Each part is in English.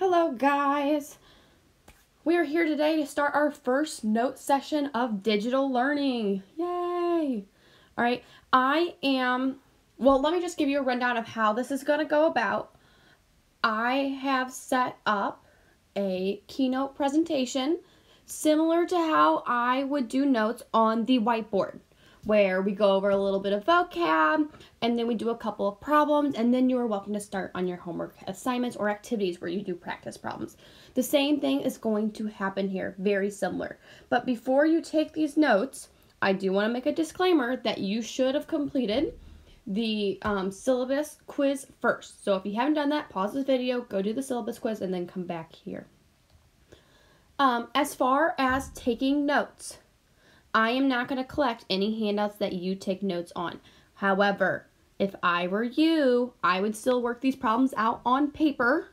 Hello guys! We are here today to start our first note session of digital learning. Yay! Alright, let me just give you a rundown of how this is going to go about. I have set up a keynote presentation similar to how I would do notes on the whiteboard, where we go over a little bit of vocab, and then we do a couple of problems, and then you are welcome to start on your homework assignments or activities where you do practice problems. The same thing is going to happen here, very similar. But before you take these notes, I do want to make a disclaimer that you should have completed the syllabus quiz first. So if you haven't done that, pause this video, go do the syllabus quiz, and then come back here. As far as taking notes, I am not going to collect any handouts that you take notes on. However, if I were you, I would still work these problems out on paper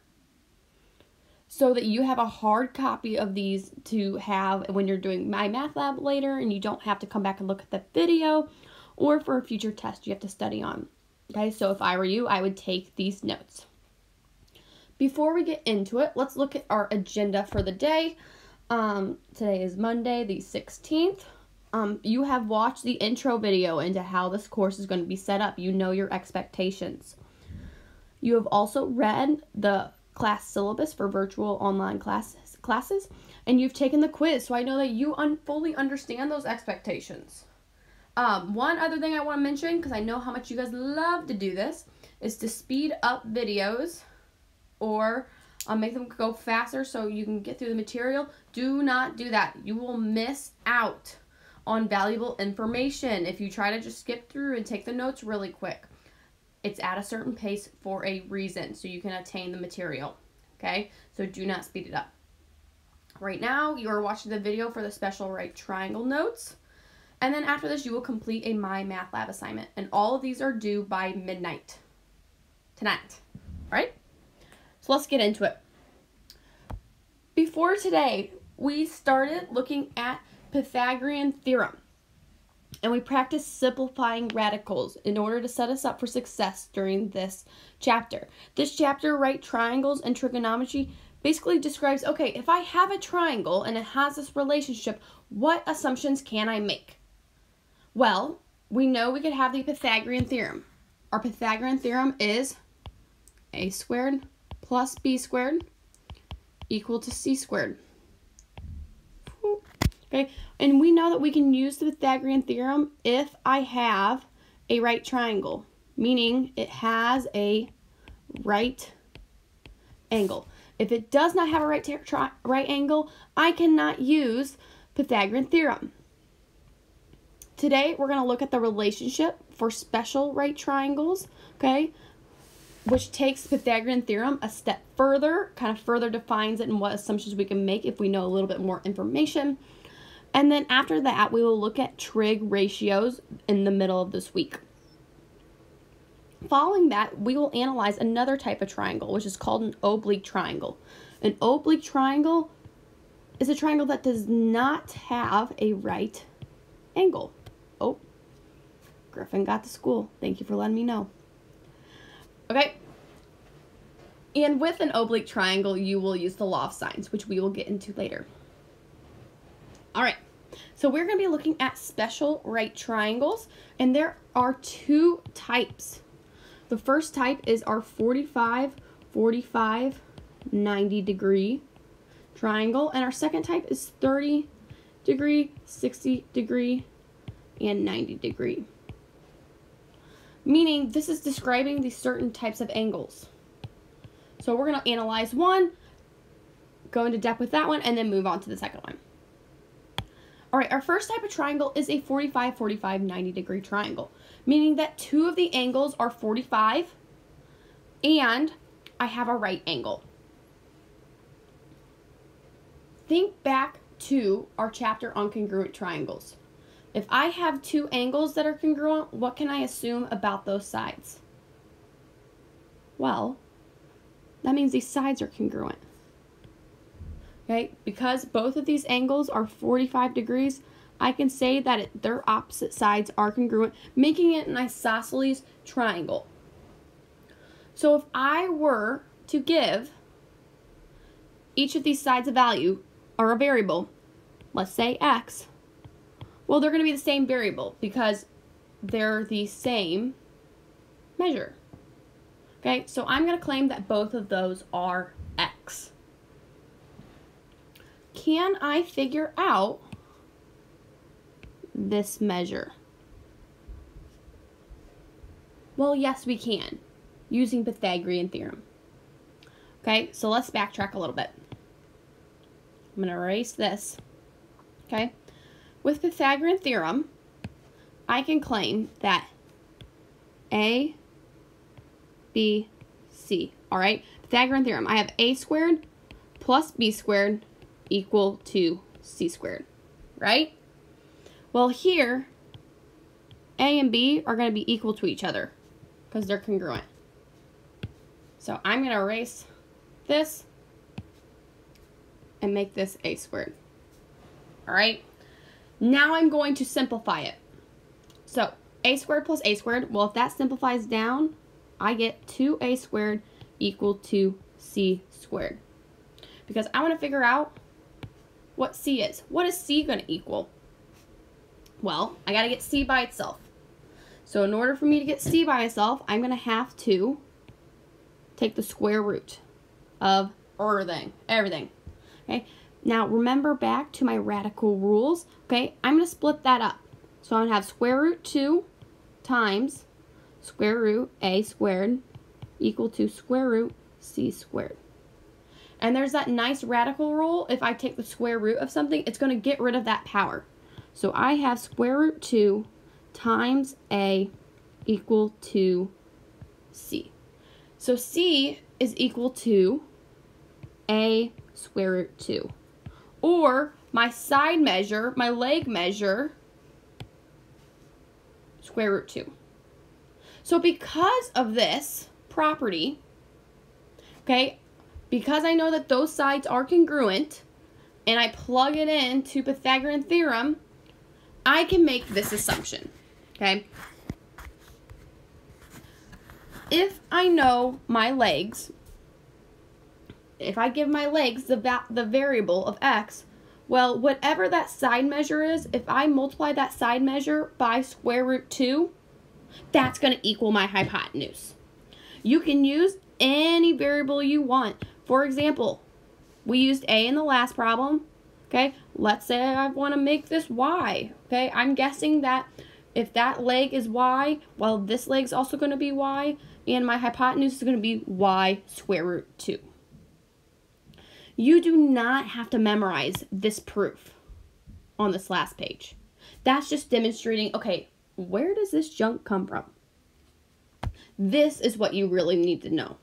so that you have a hard copy of these to have when you're doing My Math Lab later and you don't have to come back and look at the video, or for a future test you have to study on. Okay, so if I were you, I would take these notes. Before we get into it, let's look at our agenda for the day. Today is Monday the 16th. You have watched the intro video into how this course is going to be set up. You know your expectations. You have also read the class syllabus for virtual online classes, and you've taken the quiz, so I know that you fully understand those expectations. One other thing I want to mention, because I know how much you guys love to do this, is to speed up videos or make them go faster so you can get through the material. Do not do that. You will miss out on valuable information if you try to just skip through and take the notes really quick. It's at a certain pace for a reason, so you can attain the material. Okay, so do not speed it up. Right now, you are watching the video for the special right triangle notes, and then after this, you will complete a My Math Lab assignment, and all of these are due by midnight tonight. All right, so let's get into it. Before today, we started looking at Pythagorean theorem, and we practiced simplifying radicals in order to set us up for success during this chapter. This chapter, right triangles and trigonometry, basically describes, okay, if I have a triangle and it has this relationship, what assumptions can I make? Well, we know we could have the Pythagorean theorem. Our Pythagorean theorem is a squared plus b squared equal to c squared. Okay, and we know that we can use the Pythagorean theorem if I have a right triangle, meaning it has a right angle. If it does not have a right angle, I cannot use Pythagorean theorem. Today, we're going to look at the relationship for special right triangles, okay, which takes Pythagorean theorem a step further, kind of further defines it and what assumptions we can make if we know a little bit more information. And then after that, we will look at trig ratios in the middle of this week. Following that, we will analyze another type of triangle, which is called an oblique triangle. An oblique triangle is a triangle that does not have a right angle. Oh, Griffin got to school. Thank you for letting me know. Okay. And with an oblique triangle, you will use the law of sines, which we will get into later. All right, so we're going to be looking at special right triangles, and there are two types. The first type is our 45, 45, 90 degree triangle, and our second type is 30 degree, 60 degree, and 90 degree. Meaning this is describing these certain types of angles. So we're going to analyze one, go into depth with that one, and then move on to the second one. All right, our first type of triangle is a 45, 45, 90 degree triangle, meaning that two of the angles are 45 and I have a right angle. Think back to our chapter on congruent triangles. If I have two angles that are congruent, what can I assume about those sides? Well, that means these sides are congruent. Okay, because both of these angles are 45 degrees, I can say that their opposite sides are congruent, making it an isosceles triangle. So if I were to give each of these sides of value are a variable, let's say x, well, they're going to be the same variable because they're the same measure. Okay, so I'm going to claim that both of those are x. Can I figure out this measure? Well, yes, we can, using Pythagorean theorem. Okay, so let's backtrack a little bit. I'm going to erase this. Okay, with Pythagorean theorem, I can claim that A, B, C. All right, Pythagorean theorem, I have A squared plus B squared equal to C squared, right? Well, here, A and B are going to be equal to each other because they're congruent. So I'm going to erase this and make this A squared. All right, now I'm going to simplify it. So A squared plus A squared, well, if that simplifies down, I get 2A squared equal to C squared. Because I want to figure out what C is. What is C going to equal? Well, I got to get C by itself. So in order for me to get C by itself, I'm going to have to take the square root of everything. Okay. Now remember back to my radical rules. Okay, I'm going to split that up. So I'm going to have square root 2 times square root A squared equal to square root C squared. And there's that nice radical rule. If I take the square root of something, it's going to get rid of that power. So I have square root 2 times A equal to C. So C is equal to A square root 2. Or my side measure, my leg measure, square root 2. So because of this property, okay, because I know that those sides are congruent, and I plug it into Pythagorean theorem, I can make this assumption, okay? If I know my legs, if I give my legs the variable of x, well, whatever that side measure is, if I multiply that side measure by square root 2, that's going to equal my hypotenuse. You can use any variable you want. For example, we used A in the last problem. Okay, let's say I want to make this y. Okay, I'm guessing that if that leg is y, well, this leg's also going to be y, and my hypotenuse is going to be y square root 2. You do not have to memorize this proof on this last page. That's just demonstrating, okay, where does this junk come from? This is what you really need to know.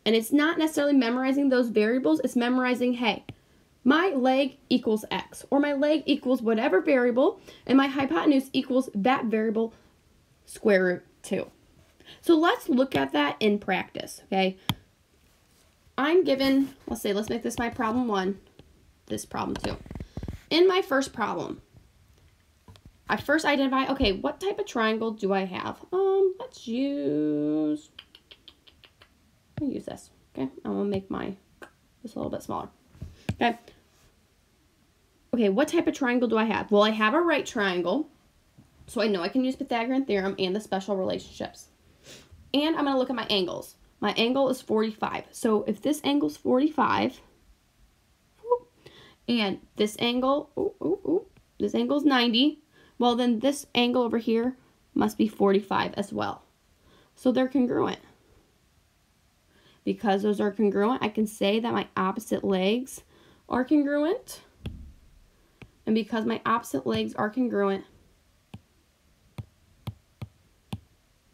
And it's not necessarily memorizing those variables, it's memorizing, hey, my leg equals x, or my leg equals whatever variable, and my hypotenuse equals that variable square root 2. So let's look at that in practice, okay? I'm given, let's make this my problem 1, this problem 2. In my first problem, I first identify, okay, what type of triangle do I have? Let's use this, okay? I'm gonna make this a little bit smaller, okay? Okay, what type of triangle do I have? Well, I have a right triangle, so I know I can use Pythagorean theorem and the special relationships. And I'm gonna look at my angles. My angle is 45. So if this angle is 45, and this angle, this angle is 90, well then this angle over here must be 45 as well. So they're congruent. Because those are congruent, I can say that my opposite legs are congruent. And because my opposite legs are congruent,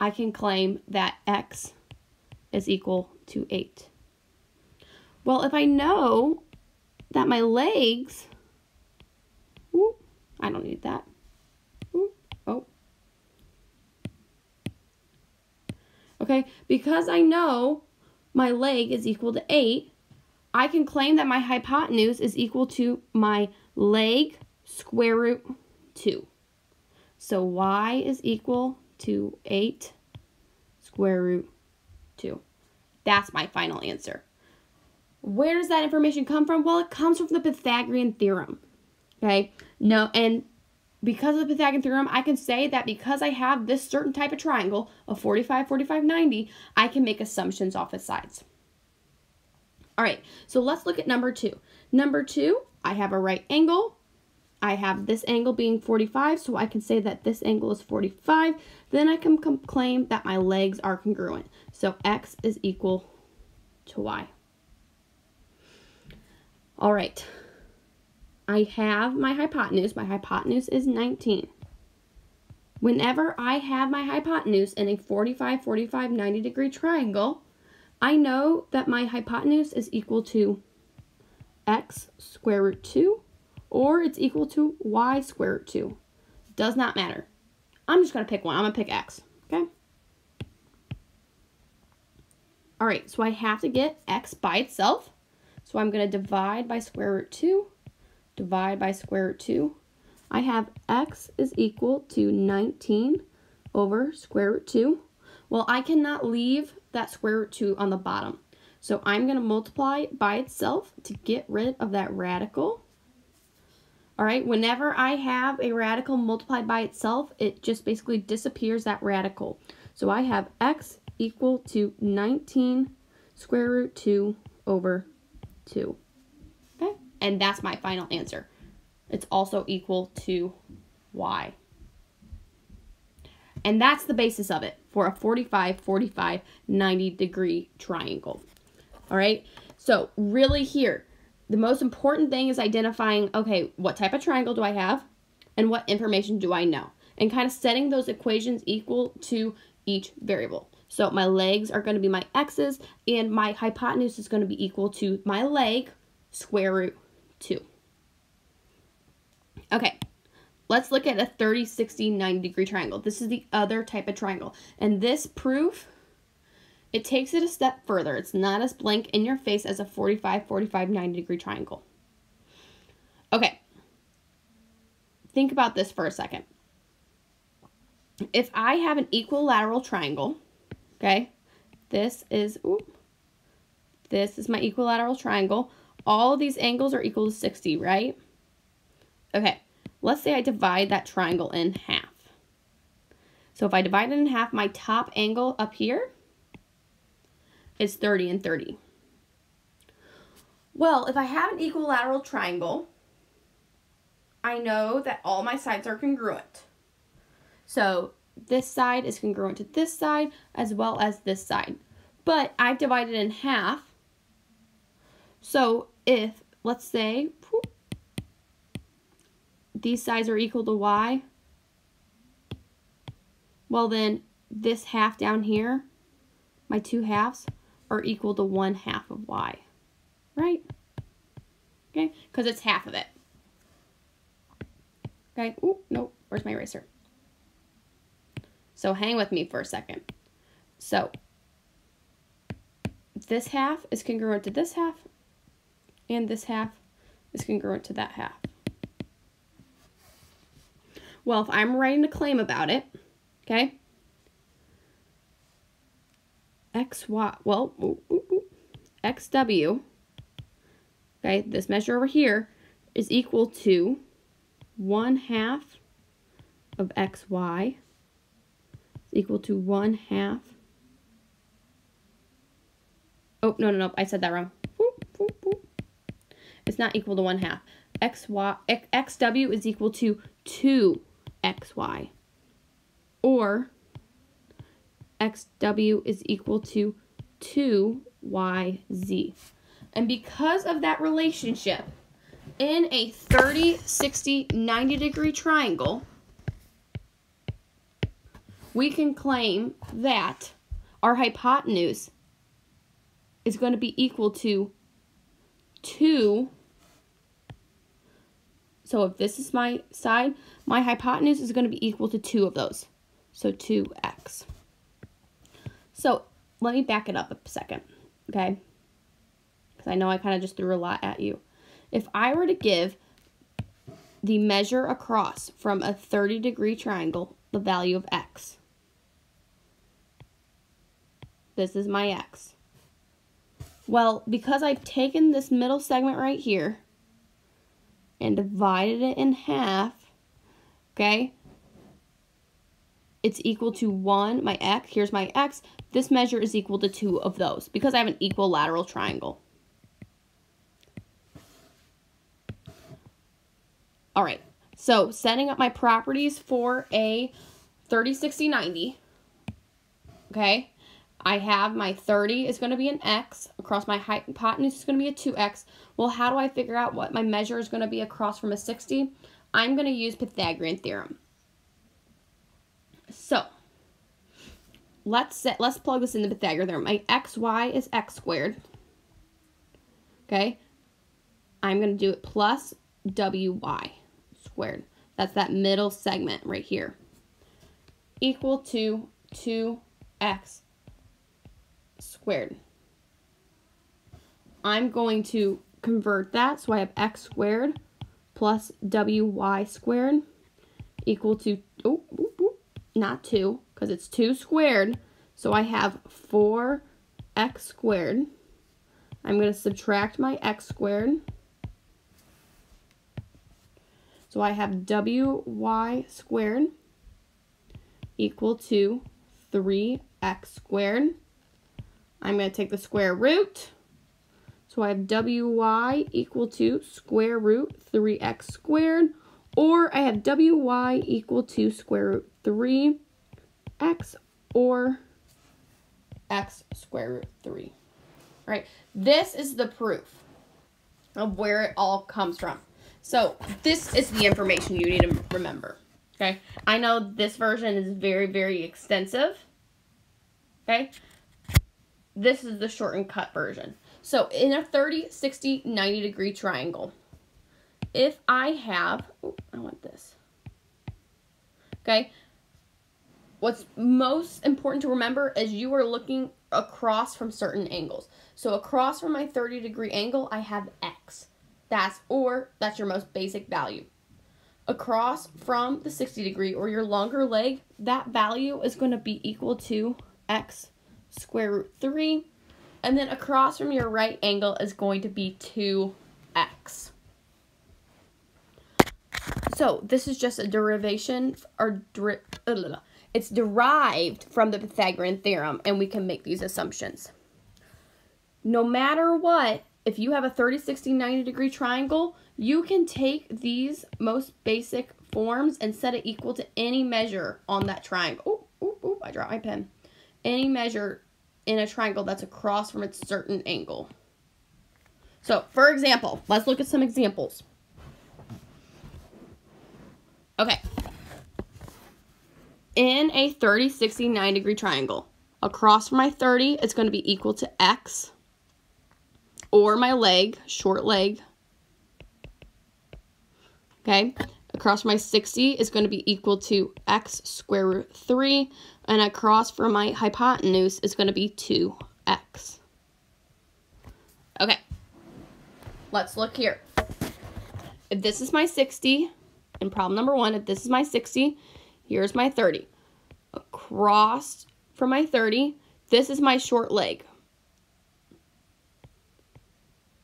I can claim that x is equal to 8. Well, if I know that my legs, I don't need that. Okay, because I know my leg is equal to 8, I can claim that my hypotenuse is equal to my leg square root 2. So y is equal to 8 square root 2. That's my final answer. Where does that information come from? Well, it comes from the Pythagorean theorem. Okay? No, and because of the Pythagorean theorem, I can say that because I have this certain type of triangle of 45, 45, 90, I can make assumptions off its sides. All right, so let's look at number 2. Number 2, I have a right angle. I have this angle being 45, so I can say that this angle is 45. Then I can claim that my legs are congruent. So x is equal to y. All right. I have my hypotenuse. My hypotenuse is 19. Whenever I have my hypotenuse in a 45, 45, 90 degree triangle, I know that my hypotenuse is equal to x square root 2, or it's equal to y square root 2. Does not matter. I'm just going to pick one. I'm going to pick x, okay? All right, so I have to get x by itself. So I'm going to divide by square root 2, divide by square root 2. I have x is equal to 19 over square root 2. Well, I cannot leave that square root 2 on the bottom. So I'm going to multiply by itself to get rid of that radical. All right, whenever I have a radical multiplied by itself, it just basically disappears that radical. So I have x equal to 19 square root 2 over 2. Okay, and that's my final answer. It's also equal to y. And that's the basis of it for a 45, 45, 90 degree triangle. All right, so really here, the most important thing is identifying, okay, what type of triangle do I have and what information do I know? And kind of setting those equations equal to each variable. So my legs are going to be my x's and my hypotenuse is going to be equal to my leg square root 2. Okay, let's look at a 30, 60, 90 degree triangle. This is the other type of triangle. And this proof, it takes it a step further. It's not as blank in your face as a 45, 45, 90 degree triangle. Okay, think about this for a second. If I have an equilateral triangle, okay, this is my equilateral triangle. All of these angles are equal to 60, right? Okay, let's say I divide that triangle in half. So if I divide it in half, my top angle up here is 30 and 30. Well, if I have an equilateral triangle, I know that all my sides are congruent. So this side is congruent to this side as well as this side. But I've divided in half. So if, let's say, these sides are equal to y, well then this half down here, my two halves, are equal to 1/2 of y, right? Okay, because it's half of it. Okay, ooh, no, where's my eraser? So hang with me for a second. So this half is congruent to this half, and this half is congruent to that half. Well, if I'm writing a claim about it, okay, xy, well, xw, okay, this measure over here is equal to 1/2 of xy is equal to 1/2. Oh, no, I said that wrong. It's not equal to 1/2. Xw is equal to 2xy. Or xw is equal to 2yz. And because of that relationship, in a 30, 60, 90 degree triangle, we can claim that our hypotenuse is going to be equal to 2. So if this is my side, my hypotenuse is going to be equal to 2 of those. So 2x. So let me back it up a second, okay? Because I know I kind of just threw a lot at you. If I were to give the measure across from a 30 degree triangle the value of x, this is my x. Well, because I've taken this middle segment right here and divided it in half, okay, it's equal to 1, my x, here's my x, this measure is equal to 2 of those because I have an equilateral triangle. All right, so setting up my properties for a 30, 60, 90, okay, I have my 30 is going to be an x, across my hypotenuse is going to be a 2x. Well, how do I figure out what my measure is going to be across from a 60? I'm going to use Pythagorean theorem. So, let's plug this in the Pythagorean theorem. My xy is x squared. Okay? I'm going to do it plus wy squared. That's that middle segment right here. Equal to 2x squared. I'm going to convert that, so I have x squared plus wy squared equal to, not 2, because it's 2 squared, so I have 4x squared. I'm going to subtract my x squared, so I have wy squared equal to 3x squared. I'm going to take the square root, so I have wy equal to square root 3x squared, or I have wy equal to square root 3x, or x square root 3. All right, this is the proof of where it all comes from. So this is the information you need to remember, okay? I know this version is very, very extensive, okay? This is the shortened cut version. So in a 30, 60, 90 degree triangle, if I have, I want this, okay? What's most important to remember is you are looking across from certain angles. So across from my 30 degree angle, I have x. That's your most basic value. Across from the 60 degree or your longer leg, that value is going to be equal to x square root 3. And then across from your right angle is going to be 2x. So this is just a derivation, or it's derived from the Pythagorean theorem, and we can make these assumptions. No matter what, if you have a 30, 60, 90 degree triangle, you can take these most basic forms and set it equal to any measure on that triangle. I dropped my pen. Any measure in a triangle that's across from its certain angle. So, for example, let's look at some examples. Okay. In a 30, 60, 90 degree triangle, across from my 30, it's going to be equal to x, or my leg, short leg. Okay. Across from my 60 is going to be equal to x square root 3, and across from my hypotenuse is going to be 2x. Okay, let's look here. If this is my 60, in problem number 1, if this is my 60, here's my 30. Across from my 30, this is my short leg.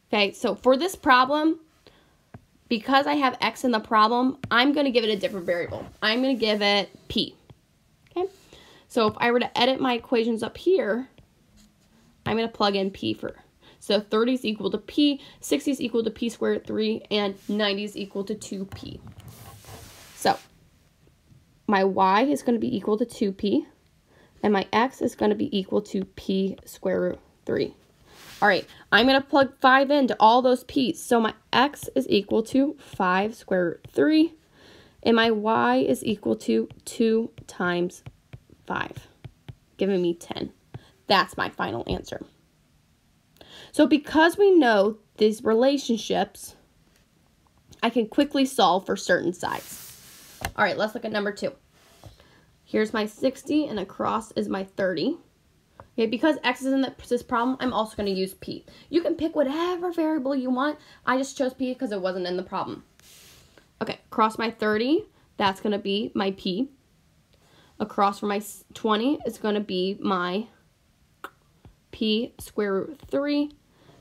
Okay, so for this problem, because I have x in the problem, I'm going to give it a different variable. I'm going to give it p. Okay, so if I were to edit my equations up here, I'm going to plug in p for. So 30 is equal to p, 60 is equal to p squared 3, and 90 is equal to 2p. So my y is going to be equal to 2p, and my x is going to be equal to p square root 3. All right, I'm going to plug 5 into all those p's. So my x is equal to 5 square root 3, and my y is equal to 2 times 5, giving me 10. That's my final answer. So because we know these relationships, I can quickly solve for certain sides. All right, let's look at number 2. Here's my 60, and across is my 30. Okay, because x is in this problem, I'm also going to use p. You can pick whatever variable you want. I just chose p because it wasn't in the problem. Okay, across my 30, that's going to be my p. Across from my 20 is going to be my p square root 3.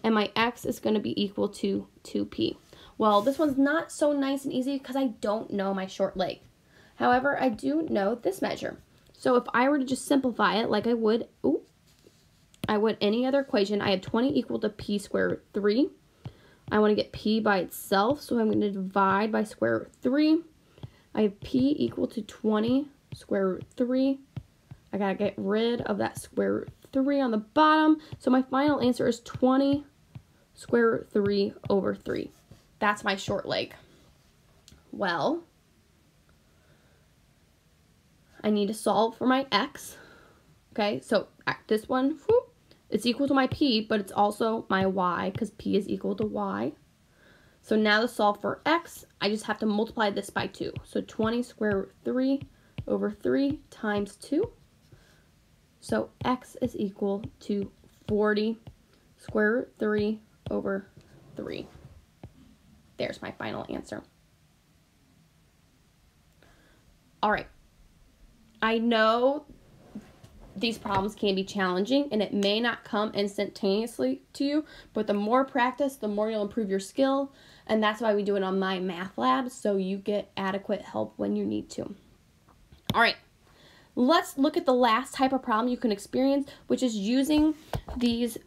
and my x is going to be equal to 2p. Well, this one's not so nice and easy because I don't know my short leg. However, I do know this measure. So if I were to just simplify it like I would any other equation, I have 20 equal to p square root 3. I want to get p by itself, so I'm going to divide by square root 3. I have p equal to 20 square root 3. I got to get rid of that square root 3 on the bottom. So my final answer is 20 square root 3 over 3. That's my short leg. Well, I need to solve for my x. Okay, so this one, whoop, it's equal to my p, but it's also my y because p is equal to y. So now to solve for x, I just have to multiply this by 2. So 20 square root 3 over 3 times 2. So x is equal to 40 square root 3 over 3. There's my final answer. All right. I know these problems can be challenging and it may not come instantaneously to you, but the more practice, the more you'll improve your skill, and that's why we do it on my math lab, so you get adequate help when you need to. All right, let's look at the last type of problem you can experience, which is using these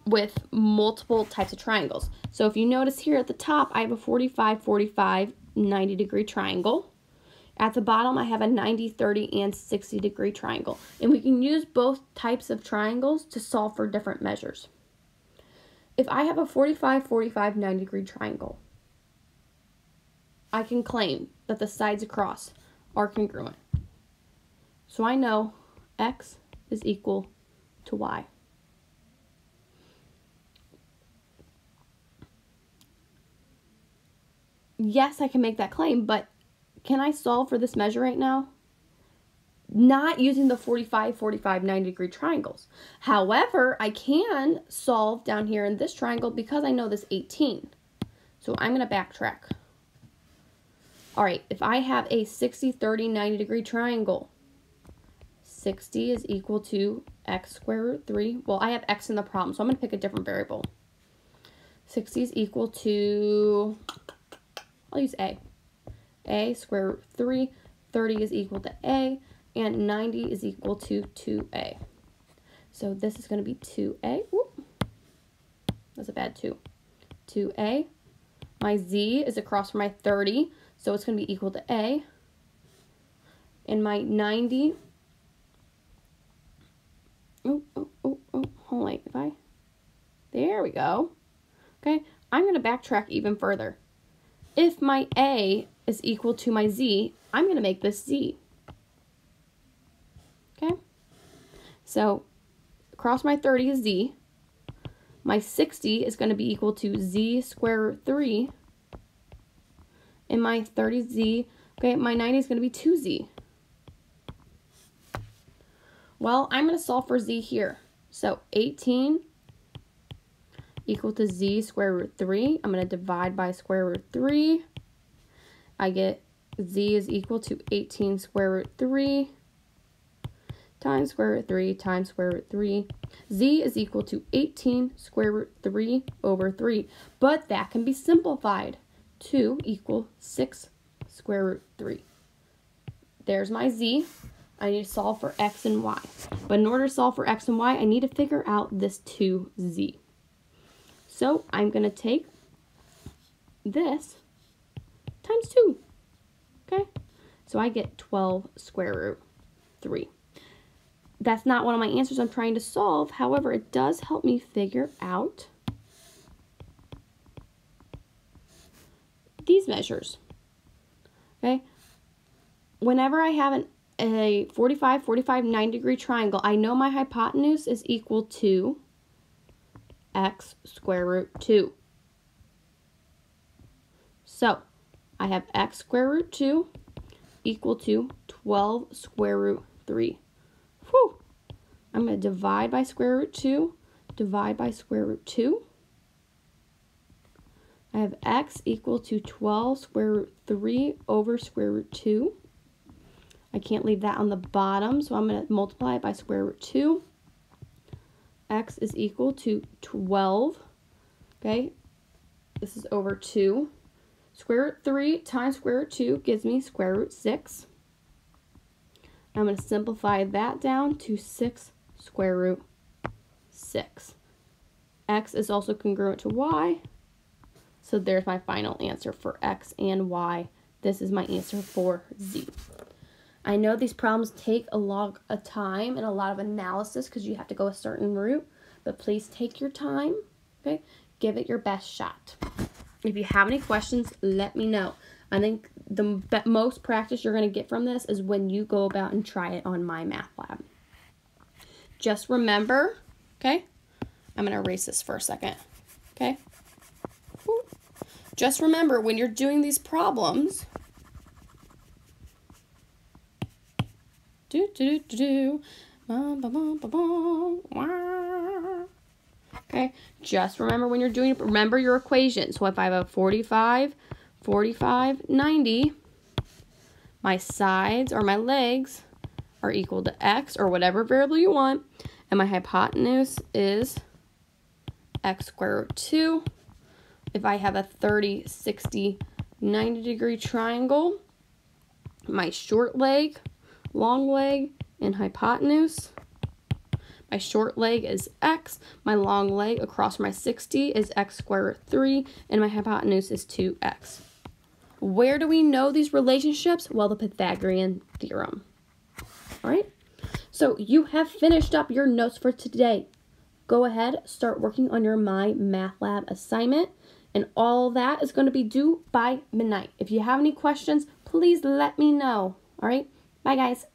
with multiple types of triangles. So if you notice here at the top, I have a 45, 45, 90 degree triangle. At the bottom, I have a 90, 30, and 60 degree triangle. And we can use both types of triangles to solve for different measures. If I have a 45, 45, 90 degree triangle, I can claim that the sides across are congruent. So I know x is equal to y. Yes, I can make that claim, but can I solve for this measure right now? Not using the 45, 45, 90 degree triangles. However, I can solve down here in this triangle because I know this 18. So I'm going to backtrack. All right, if I have a 60, 30, 90 degree triangle, 60 is equal to x square root 3. Well, I have x in the problem, so I'm going to pick a different variable. 60 is equal to, I'll use a square root 3, 30 is equal to a, and 90 is equal to 2a. So this is going to be 2a. Whoop. That's a bad 2. 2a. My z is across from my 30, so it's going to be equal to a. And my 90, hold on, there we go. Okay, I'm going to backtrack even further. If my a is equal to my z, I'm going to make this z. Okay? So, across my 30 is z. My 60 is going to be equal to z square root 3. And my 30z, okay, my 90 is going to be 2z. Well, I'm going to solve for z here. So, 18 equal to z square root 3. I'm going to divide by square root 3. I get z is equal to 18 square root 3 times square root 3 times square root 3. Z is equal to 18 square root 3 over 3. But that can be simplified. 2 equal 6 square root 3. There's my z. I need to solve for x and y. But in order to solve for x and y, I need to figure out this 2z. So I'm going to take this times 2. Okay? So I get 12 square root 3. That's not one of my answers I'm trying to solve. However, it does help me figure out these measures. Okay? Whenever I have a 45, 45, 90 degree triangle, I know my hypotenuse is equal to x square root 2. So, I have x square root 2 equal to 12 square root 3. Whew. I'm going to divide by square root 2, divide by square root 2. I have x equal to 12 square root 3 over square root 2. I can't leave that on the bottom, so I'm going to multiply it by square root 2. X is equal to 12 Okay, this is over 2. Square root 3 times square root 2 gives me square root 6. I'm going to simplify that down to 6 square root 6. X is also congruent to y, so there's my final answer for x and y. This is my answer for z. I know these problems take a lot of time and a lot of analysis because you have to go a certain route, but please take your time, okay? Give it your best shot. If you have any questions, let me know. I think the most practice you're going to get from this is when you go about and try it on MyMathLab. Just remember, okay? I'm going to erase this for a second, okay? Just remember, when you're doing these problems, okay, just remember when you're doing, remember your equation. So if I have a 45, 45, 90, my sides or my legs are equal to x or whatever variable you want, and my hypotenuse is x square root 2. If I have a 30, 60, 90 degree triangle, my short leg, long leg, and hypotenuse, my short leg is x, my long leg across my 60 is x square root 3, and my hypotenuse is 2x. Where do we know these relationships? Well, the Pythagorean theorem. All right, so you have finished up your notes for today. Go ahead, start working on your MyMathLab assignment, and all that is going to be due by midnight. If you have any questions, please let me know. All right, bye guys.